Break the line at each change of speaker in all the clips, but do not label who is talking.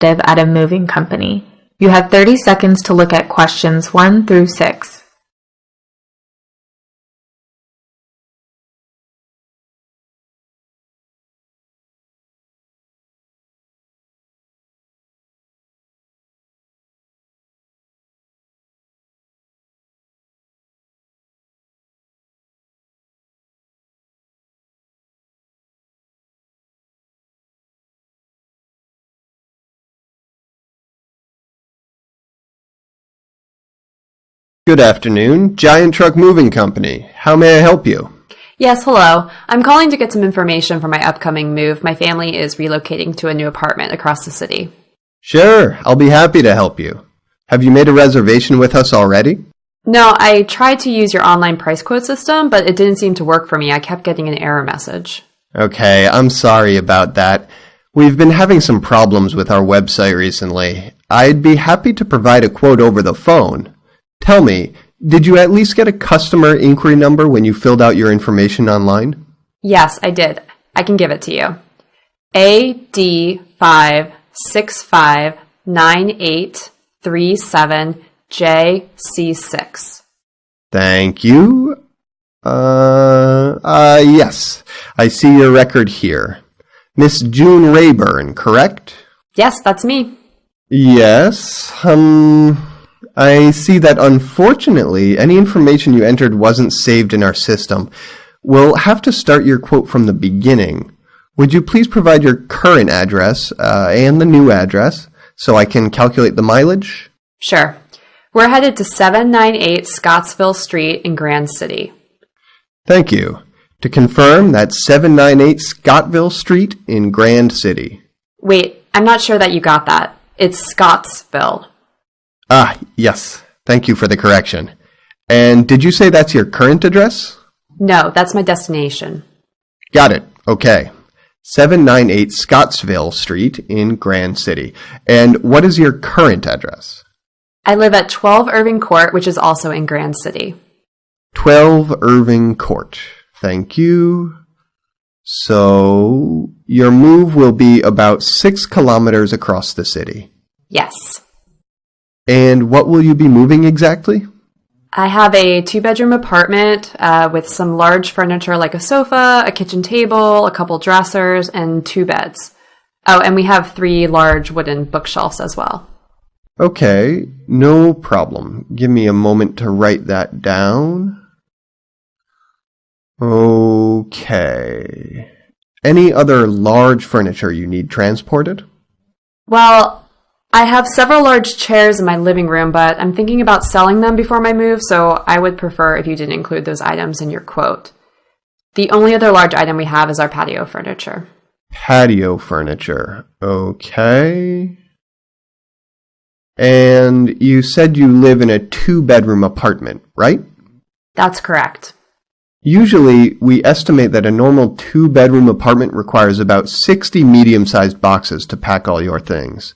representative at a moving company. You have 30 seconds to look at questions 1 through 6.
Good afternoon, Giant Truck Moving Company. How may I help you?
Yes, hello. I'm calling to get some information for my upcoming move. My family is relocating to a new apartment across the city.
Sure, I'll be happy to help you. Have you made a reservation with us already?
No, I tried to use your online price quote system, but it didn't seem to work for me. I kept getting an error message.
Okay, I'm sorry about that. We've been having some problems with our website recently. I'd be happy to provide a quote over the phone. Tell me, did you at least get a customer inquiry number when you filled out your information online?
Yes, I did. I can give it to you. AD5659837JC6.
Thank you. Yes, I see your record here. Miss June Rayburn, correct?
Yes, that's me.
Yes, I see that unfortunately, any information you entered wasn't saved in our system. We'll have to start your quote from the beginning. Would you please provide your current address and the new address so I can calculate the mileage?
Sure. We're headed to 798 Scottsville Street in Grand City.
Thank you. To confirm, that's 798 Scottsville Street in Grand City.
Wait, I'm not sure that you got that. It's Scottsville.
Ah, yes. Thank you for the correction. And did you say that's your current address?
No, that's my destination.
Got it. Okay. 798 Scottsville Street in Grand City. And what is your current address?
I live at 12 Irving Court, which is also in Grand City.
12 Irving Court. Thank you. So, your move will be about 6 kilometers across the city.
Yes.
And what will you be moving exactly?
I have a 2-bedroom apartment with some large furniture like a sofa, a kitchen table, a couple dressers, and 2 beds. Oh, and we have 3 large wooden bookshelves as well.
Okay, no problem. Give me a moment to write that down. Okay. Any other large furniture you need transported?
Well, I have several large chairs in my living room, but I'm thinking about selling them before my move, so I would prefer if you didn't include those items in your quote. The only other large item we have is our patio furniture.
Patio furniture. Okay. And you said you live in a 2-bedroom apartment, right?
That's correct.
Usually, we estimate that a normal 2-bedroom apartment requires about 60 medium-sized boxes to pack all your things.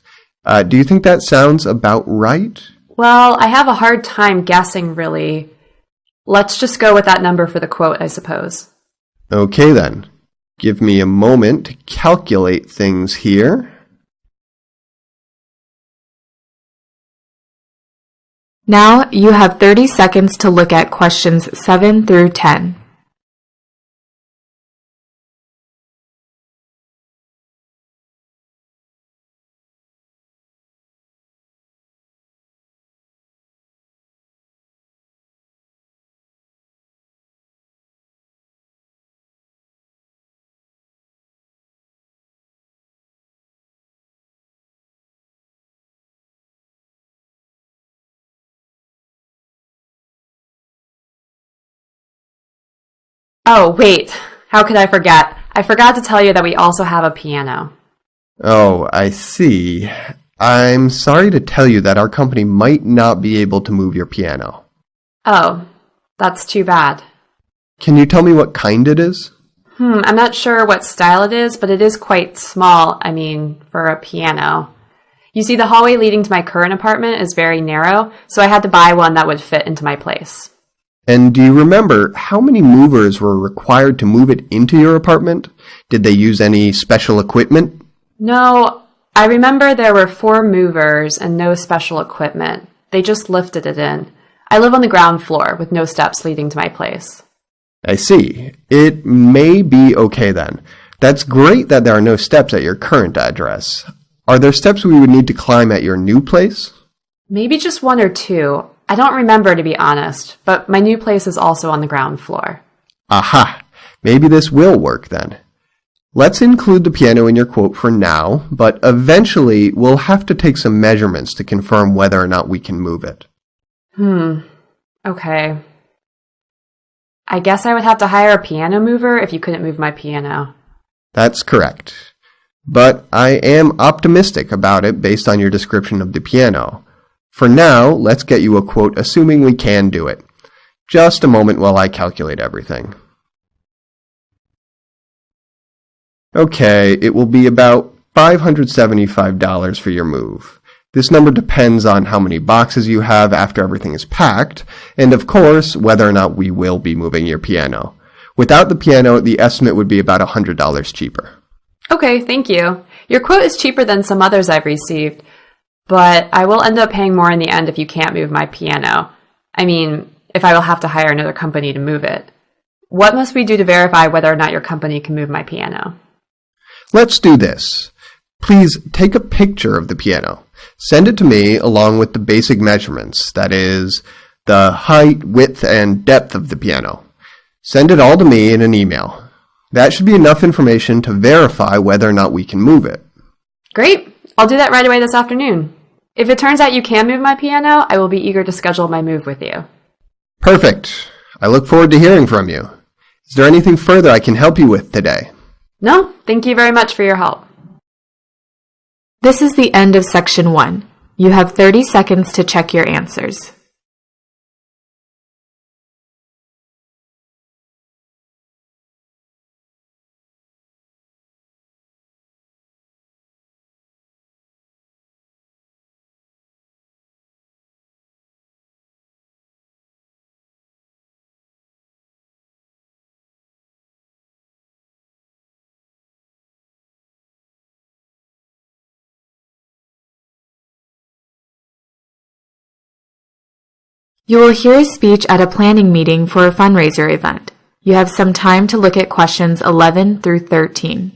Do you think that sounds about right?
Well, I have a hard time guessing, really. Let's just go with that number for the quote, I suppose.
Okay, then. Give me a moment to calculate things here.
Now you have 30 seconds to look at questions 7 through 10.
Oh, wait. How could I forget? I forgot to tell you that we also have a piano.
Oh, I see. I'm sorry to tell you that our company might not be able to move your piano.
Oh, that's too bad.
Can you tell me what kind it is?
I'm not sure what style it is, but it is quite small, for a piano. You see, the hallway leading to my current apartment is very narrow, so I had to buy one that would fit into my place.
And do you remember how many movers were required to move it into your apartment? Did they use any special equipment?
No, I remember there were 4 movers and no special equipment. They just lifted it in. I live on the ground floor with no steps leading to my place.
I see. It may be okay then. That's great that there are no steps at your current address. Are there steps we would need to climb at your new place?
Maybe just 1 or 2. I don't remember, to be honest, but my new place is also on the ground floor.
Aha! Maybe this will work then. Let's include the piano in your quote for now, but eventually we'll have to take some measurements to confirm whether or not we can move it.
Okay. I guess I would have to hire a piano mover if you couldn't move my piano.
That's correct. But I am optimistic about it based on your description of the piano. For now, let's get you a quote assuming we can do it. Just a moment while I calculate everything. Okay, it will be about $575 for your move. This number depends on how many boxes you have after everything is packed, and of course, whether or not we will be moving your piano. Without the piano, the estimate would be about $100 cheaper.
Okay, thank you. Your quote is cheaper than some others I've received, but I will end up paying more in the end if you can't move my piano. I mean, if I will have to hire another company to move it. What must we do to verify whether or not your company can move my piano?
Let's do this. Please take a picture of the piano. Send it to me along with the basic measurements, that is, the height, width, and depth of the piano. Send it all to me in an email. That should be enough information to verify whether or not we can move it.
Great! I'll do that right away this afternoon. If it turns out you can move my piano, I will be eager to schedule my move with you.
Perfect. I look forward to hearing from you. Is there anything further I can help you with today?
No, thank you very much for your help.
This is the end of Section 1. You have 30 seconds to check your answers. You will hear a speech at a planning meeting for a fundraiser event. You have some time to look at questions 11 through 13.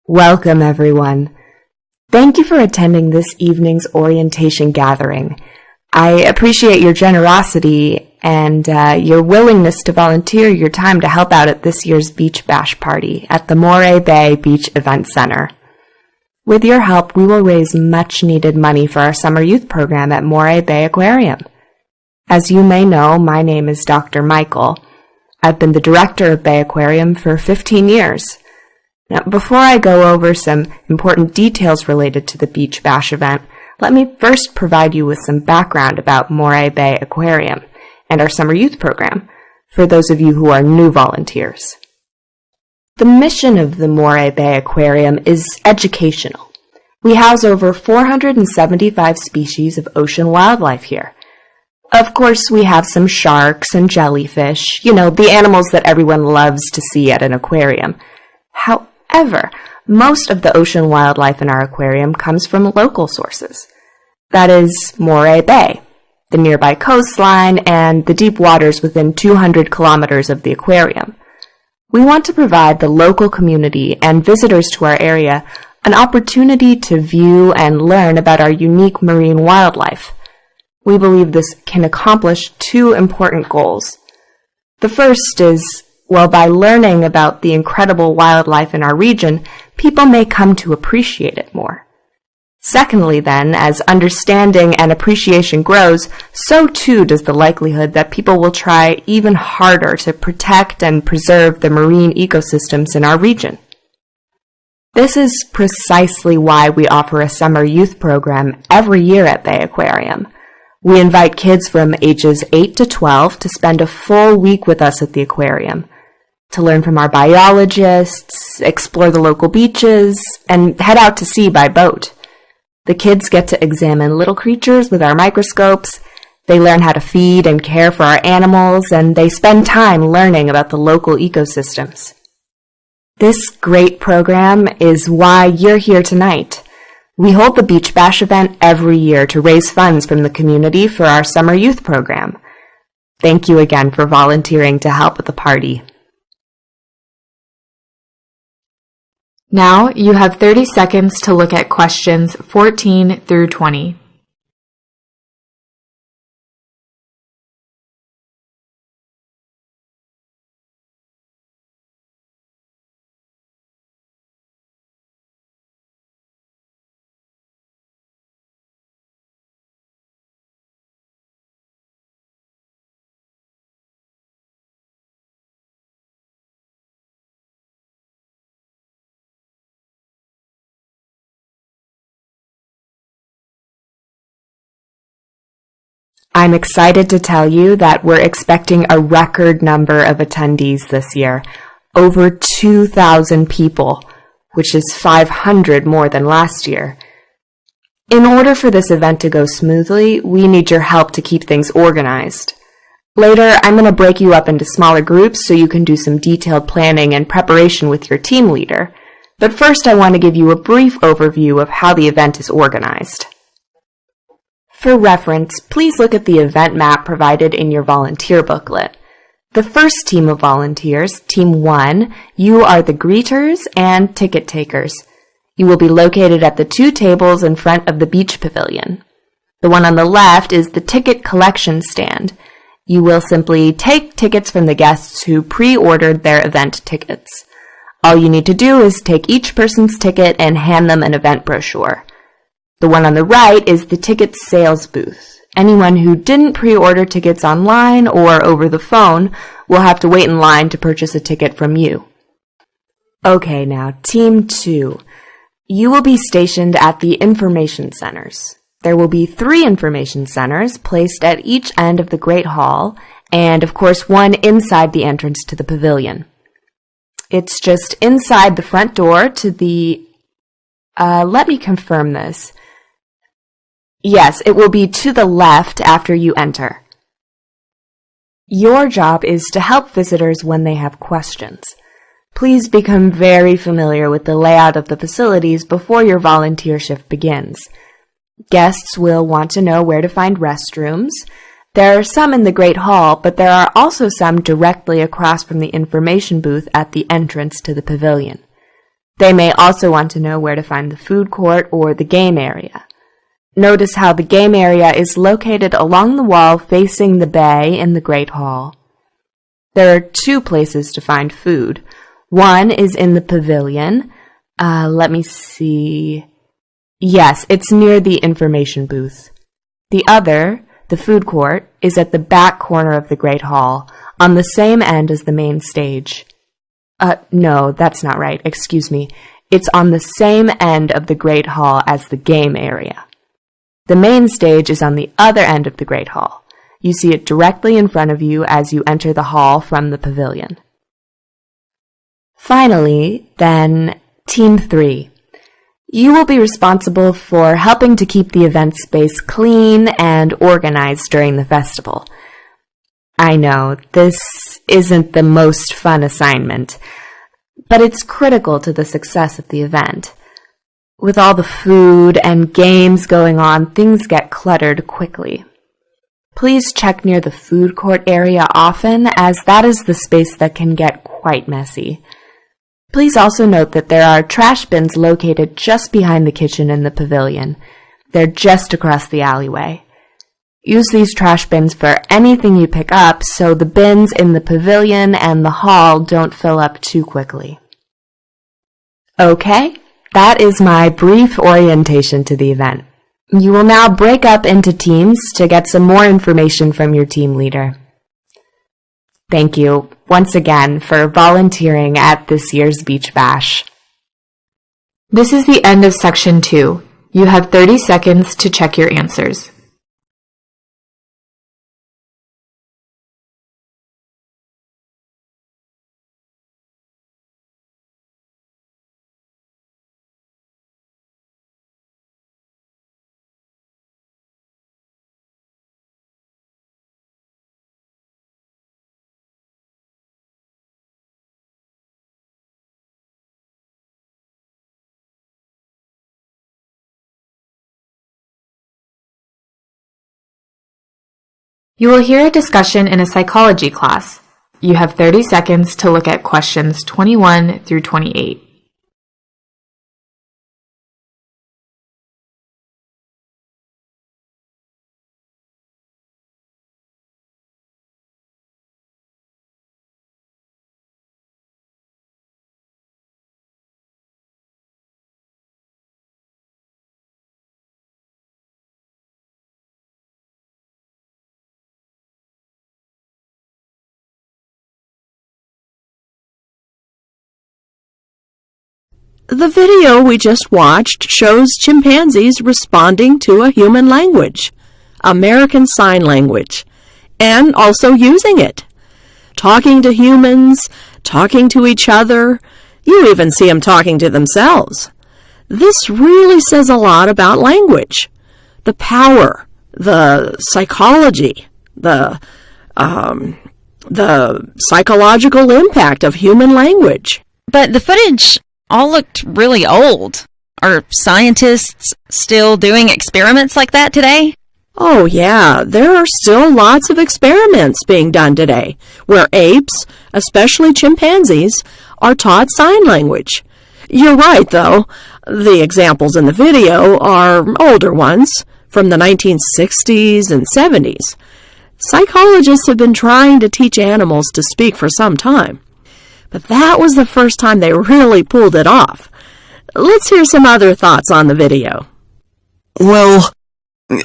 Welcome, everyone. Thank you for attending this evening's orientation gathering. I appreciate your generosity and your willingness to volunteer your time to help out at this year's Beach Bash party at the Moray Bay Beach Event Center. With your help, we will raise much-needed money for our summer youth program at Moray Bay Aquarium. As you may know, my name is Dr. Michael. I've been the director of Bay Aquarium for 15 years. Now, before I go over some important details related to the Beach Bash event, let me first provide you with some background about Moray Bay Aquarium and our summer youth program, for those of you who are new volunteers. The mission of the Moray Bay Aquarium is educational. We house over 475 species of ocean wildlife here. Of course, we have some sharks and jellyfish, the animals that everyone loves to see at an aquarium. However, most of the ocean wildlife in our aquarium comes from local sources. That is Moray Bay, the nearby coastline, and the deep waters within 200 kilometers of the aquarium. We want to provide the local community and visitors to our area an opportunity to view and learn about our unique marine wildlife. We believe this can accomplish 2 important goals. The first is, by learning about the incredible wildlife in our region, people may come to appreciate it more. Secondly, then, as understanding and appreciation grows, so too does the likelihood that people will try even harder to protect and preserve the marine ecosystems in our region. This is precisely why we offer a summer youth program every year at the aquarium. We invite kids from ages 8 to 12 to spend a full week with us at the aquarium, to learn from our biologists, explore the local beaches, and head out to sea by boat. The kids get to examine little creatures with our microscopes, they learn how to feed and care for our animals, and they spend time learning about the local ecosystems. This great program is why you're here tonight. We hold the Beach Bash event every year to raise funds from the community for our summer youth program. Thank you again for volunteering to help with the party.
Now you have 30 seconds to look at questions 14 through 20.
I'm excited to tell you that we're expecting a record number of attendees this year, over 2,000 people, which is 500 more than last year. In order for this event to go smoothly, we need your help to keep things organized. Later, I'm going to break you up into smaller groups so you can do some detailed planning and preparation with your team leader. But first, I want to give you a brief overview of how the event is organized. For reference, please look at the event map provided in your volunteer booklet. The first team of volunteers, Team 1, you are the greeters and ticket takers. You will be located at the 2 tables in front of the beach pavilion. The one on the left is the ticket collection stand. You will simply take tickets from the guests who pre-ordered their event tickets. All you need to do is take each person's ticket and hand them an event brochure. The one on the right is the ticket sales booth. Anyone who didn't pre-order tickets online or over the phone will have to wait in line to purchase a ticket from you. Okay, now, Team 2. You will be stationed at the information centers. There will be 3 information centers placed at each end of the Great Hall, and of course one inside the entrance to the pavilion. It's just inside the front door to the... let me confirm this. Yes, it will be to the left after you enter. Your job is to help visitors when they have questions. Please become very familiar with the layout of the facilities before your volunteer shift begins. Guests will want to know where to find restrooms. There are some in the Great Hall, but there are also some directly across from the information booth at the entrance to the pavilion. They may also want to know where to find the food court or the game area. Notice how the game area is located along the wall facing the bay in the Great Hall. There are 2 places to find food. One is in the pavilion. Let me see. Yes, it's near the information booth. The other, the food court, is at the back corner of the Great Hall, on the same end as the main stage. No, that's not right. Excuse me. It's on the same end of the Great Hall as the game area. The main stage is on the other end of the Great Hall. You see it directly in front of you as you enter the hall from the pavilion. Finally, then, Team 3. You will be responsible for helping to keep the event space clean and organized during the festival. I know, this isn't the most fun assignment, but it's critical to the success of the event. With all the food and games going on, things get cluttered quickly. Please check near the food court area often, as that is the space that can get quite messy. Please also note that there are trash bins located just behind the kitchen in the pavilion. They're just across the alleyway. Use these trash bins for anything you pick up so the bins in the pavilion and the hall don't fill up too quickly. Okay? That is my brief orientation to the event. You will now break up into teams to get some more information from your team leader. Thank you once again for volunteering at this year's Beach Bash.
This is the end of Section 2. You have 30 seconds to check your answers. You will hear a discussion in a psychology class. You have 30 seconds to look at questions 21 through 28.
The video we just watched shows chimpanzees responding to a human language, American Sign Language, and also using it. Talking to humans, talking to each other, you even see them talking to themselves. This really says a lot about language. The power, the psychology, the psychological impact of human language.
But the footage all looked really old. Are scientists still doing experiments like that today?
Oh yeah, there are still lots of experiments being done today, where apes, especially chimpanzees, are taught sign language. You're right, though. The examples in the video are older ones, from the 1960s and 70s. Psychologists have been trying to teach animals to speak for some time. But that was the first time they really pulled it off. Let's hear some other thoughts on the video.
Well,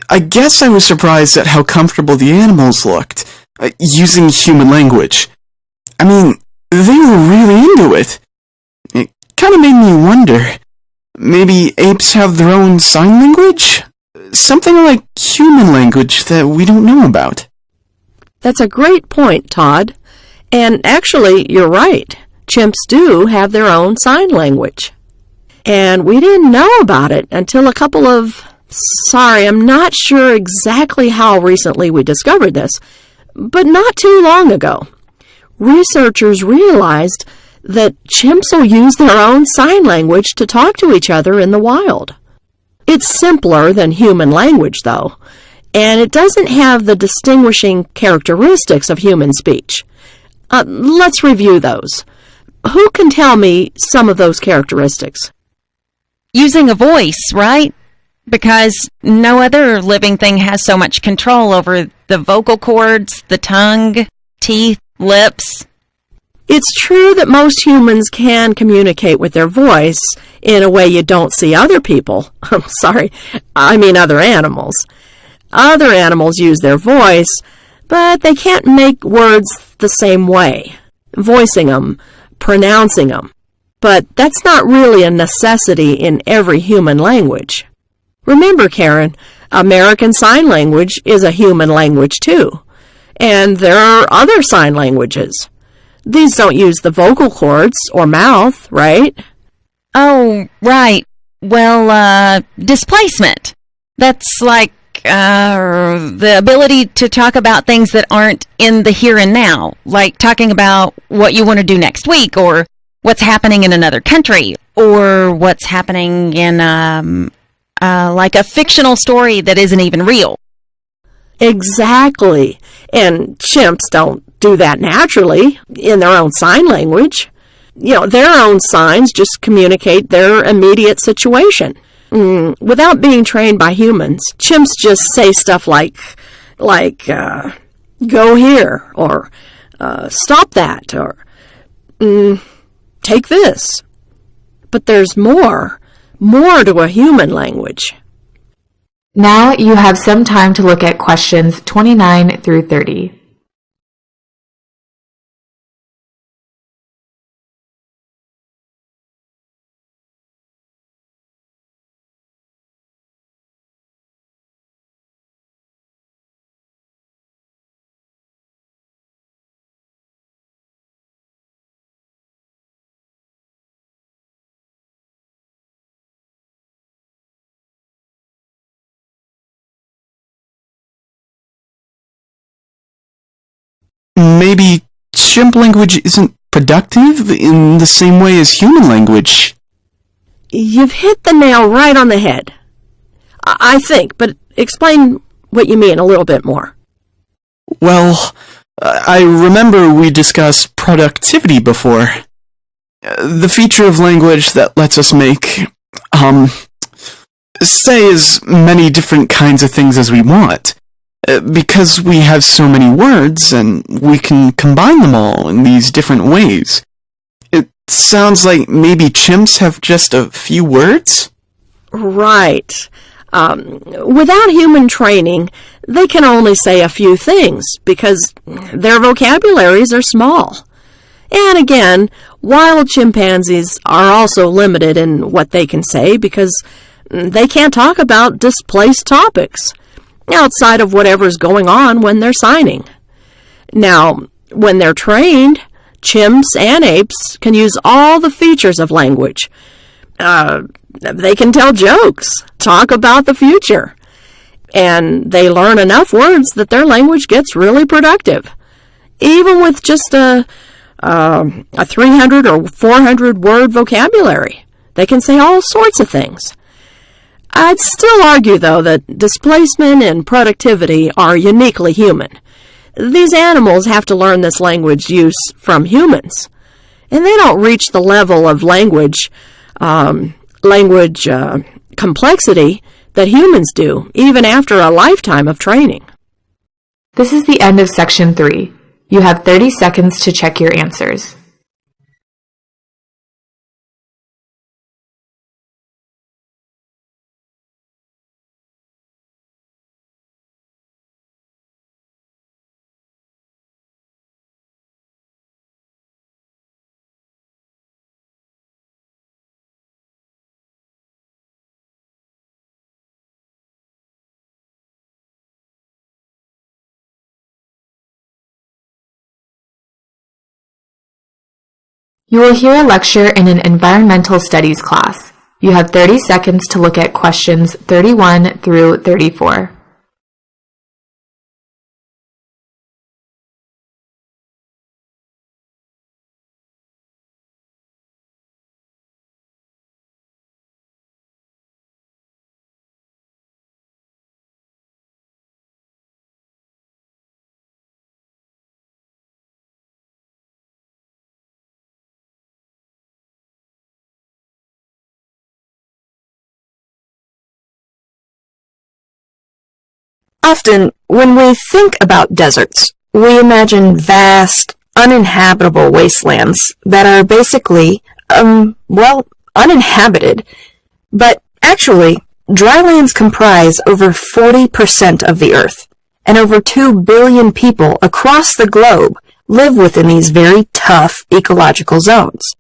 I guess I was surprised at how comfortable the animals looked, using human language. I mean, they were really into it. It kind of made me wonder, maybe apes have their own sign language? Something like human language that we don't know about.
That's a great point, Todd. And actually, you're right. Chimps do have their own sign language. And we didn't know about it until I'm not sure exactly how recently we discovered this, but not too long ago. Researchers realized that chimps will use their own sign language to talk to each other in the wild. It's simpler than human language, though, and it doesn't have the distinguishing characteristics of human speech. Let's review those. Who can tell me some of those characteristics?
Using a voice, right? Because no other living thing has so much control over the vocal cords, the tongue, teeth, lips.
It's true that most humans can communicate with their voice in a way you don't see other people. Other animals. Other animals use their voice, but they can't make words the same way, voicing them, pronouncing them. But that's not really a necessity in every human language. Remember, Karen, American Sign Language is a human language too. And there are other sign languages. These don't use the vocal cords or mouth, right?
Oh, right. Well, displacement. That's like the ability to talk about things that aren't in the here and now, like talking about what you want to do next week, or what's happening in another country, or what's happening in like a fictional story that isn't even real.
Exactly. And chimps don't do that naturally in their own sign language. Their own signs just communicate their immediate situation. Without being trained by humans, chimps just say stuff like go here, or stop that, or take this. But there's more to a human language.
Now you have some time to look at questions 29 through 30.
maybe chimp language isn't productive in the same way as human language.
You've hit the nail right on the head. I think, but explain what you mean a little bit more.
Well, I remember we discussed productivity before. The feature of language that lets us make, say as many different kinds of things as we want. Because we have so many words, and we can combine them all in these different ways. It sounds like maybe chimps have just a few words?
Right. Without human training, they can only say a few things because their vocabularies are small. And again, wild chimpanzees are also limited in what they can say because they can't talk about displaced topics outside of whatever's going on when they're signing. Now, when they're trained, chimps and apes can use all the features of language. They can tell jokes, talk about the future, and they learn enough words that their language gets really productive. Even with just a 300 or 400 word vocabulary, they can say all sorts of things. I'd still argue, though, that displacement and productivity are uniquely human. These animals have to learn this language use from humans, and they don't reach the level of language complexity that humans do, even after a lifetime of training.
This is the end of Section 3. You have 30 seconds to check your answers. You will hear a lecture in an environmental studies class. You have 30 seconds to look at questions 31 through 34.
Often, when we think about deserts, we imagine vast, uninhabitable wastelands that are basically, uninhabited. But actually, drylands comprise over 40% of the Earth, and over 2 billion people across the globe live within these very tough ecological zones.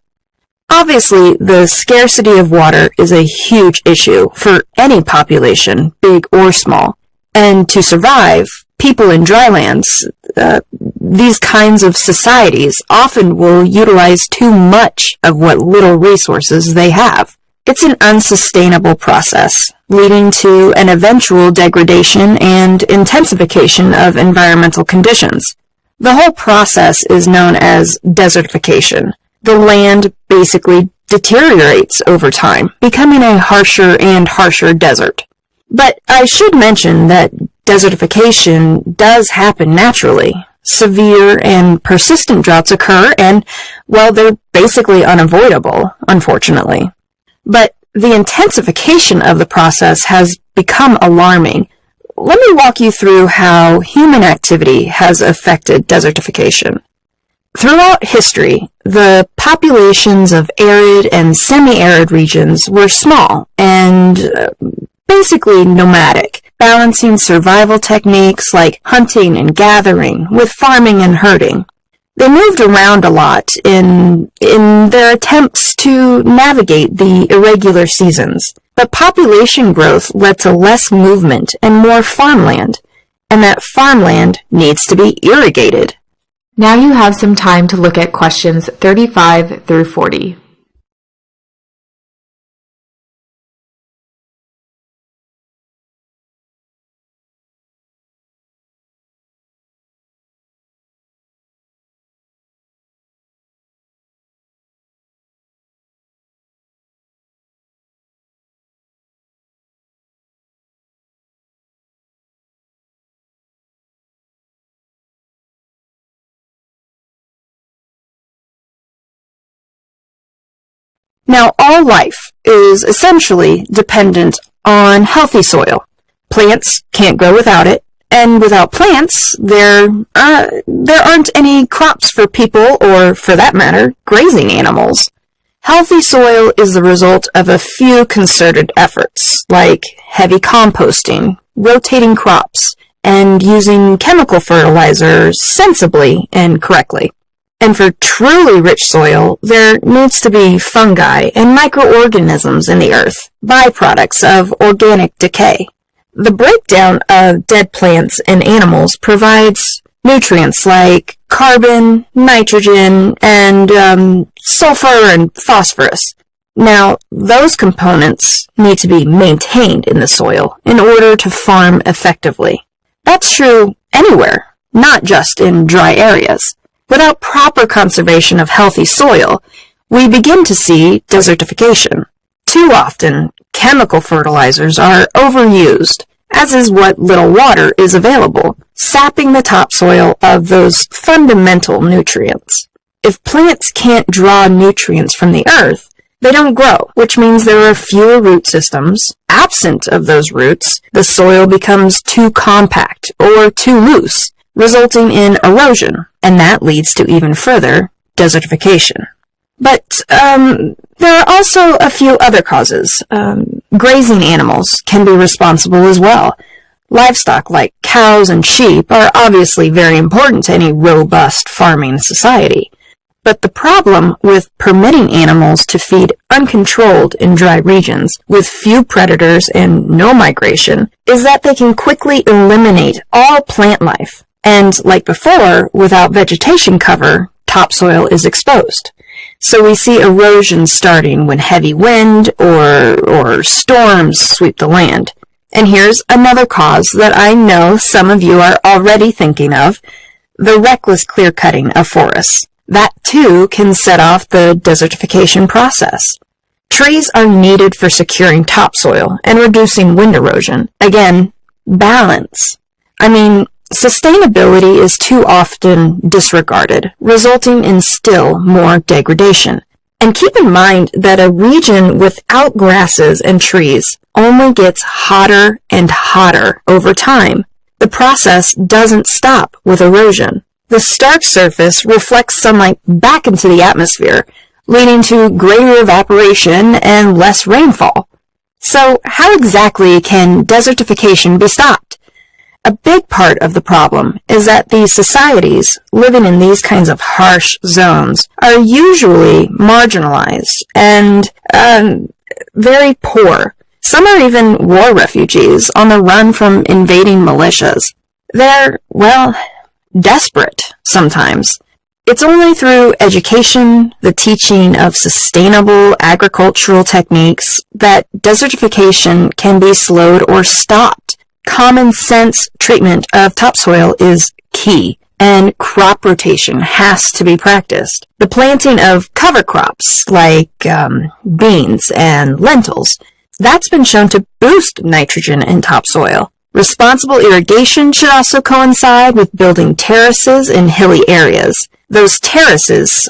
Obviously, the scarcity of water is a huge issue for any population, big or small. And to survive, people in drylands, these kinds of societies often will utilize too much of what little resources they have. It's an unsustainable process, leading to an eventual degradation and intensification of environmental conditions. The whole process is known as desertification. The land basically deteriorates over time, becoming a harsher and harsher desert. But I should mention that desertification does happen naturally. Severe and persistent droughts occur, and, well, they're basically unavoidable, unfortunately. But the intensification of the process has become alarming. Let me walk you through how human activity has affected desertification. Throughout history, the populations of arid and semi-arid regions were small and basically nomadic, balancing survival techniques like hunting and gathering with farming and herding. They moved around a lot in their attempts to navigate the irregular seasons. But population growth led to less movement and more farmland, and that farmland needs to be irrigated.
Now you have some time to look at questions 35 through 40.
Now, all life is essentially dependent on healthy soil. Plants can't grow without it, and without plants, there aren't any crops for people or, for that matter, grazing animals. Healthy soil is the result of a few concerted efforts, like heavy composting, rotating crops, and using chemical fertilizers sensibly and correctly. And for truly rich soil, there needs to be fungi and microorganisms in the earth, byproducts of organic decay. The breakdown of dead plants and animals provides nutrients like carbon, nitrogen, and sulfur and phosphorus. Now, those components need to be maintained in the soil in order to farm effectively. That's true anywhere, not just in dry areas. Without proper conservation of healthy soil, we begin to see desertification. Too often, chemical fertilizers are overused, as is what little water is available, sapping the topsoil of those fundamental nutrients. If plants can't draw nutrients from the earth, they don't grow, which means there are fewer root systems. Absent of those roots, the soil becomes too compact or too loose, resulting in erosion, and that leads to even further desertification. But there are also a few other causes. Grazing animals can be responsible as well. Livestock like cows and sheep are obviously very important to any robust farming society. But the problem with permitting animals to feed uncontrolled in dry regions with few predators and no migration is that they can quickly eliminate all plant life. And like before, without vegetation cover, topsoil is exposed. So we see erosion starting when heavy wind or storms sweep the land. And here's another cause that I know some of you are already thinking of, the reckless clear-cutting of forests. That too can set off the desertification process. Trees are needed for securing topsoil and reducing wind erosion. Again, balance. Sustainability is too often disregarded, resulting in still more degradation. And keep in mind that a region without grasses and trees only gets hotter and hotter over time. The process doesn't stop with erosion. The stark surface reflects sunlight back into the atmosphere, leading to greater evaporation and less rainfall. So how exactly can desertification be stopped? A big part of the problem is that these societies living in these kinds of harsh zones are usually marginalized and very poor. Some are even war refugees on the run from invading militias. They're, desperate sometimes. It's only through education, the teaching of sustainable agricultural techniques, that desertification can be slowed or stopped. Common sense treatment of topsoil is key, and crop rotation has to be practiced. The planting of cover crops like beans and lentils, that's been shown to boost nitrogen in topsoil. Responsible irrigation should also coincide with building terraces in hilly areas. Those terraces,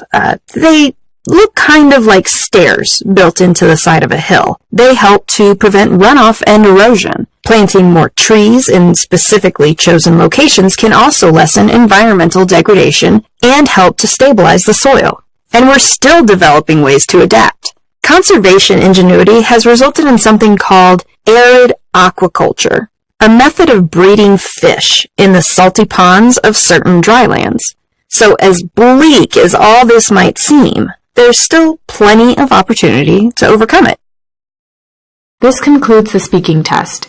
they look kind of like stairs built into the side of a hill. They help to prevent runoff and erosion. Planting more trees in specifically chosen locations can also lessen environmental degradation and help to stabilize the soil. And we're still developing ways to adapt. Conservation ingenuity has resulted in something called arid aquaculture, a method of breeding fish in the salty ponds of certain drylands. So as bleak as all this might seem, there's still plenty of opportunity to overcome it.
This concludes the speaking test.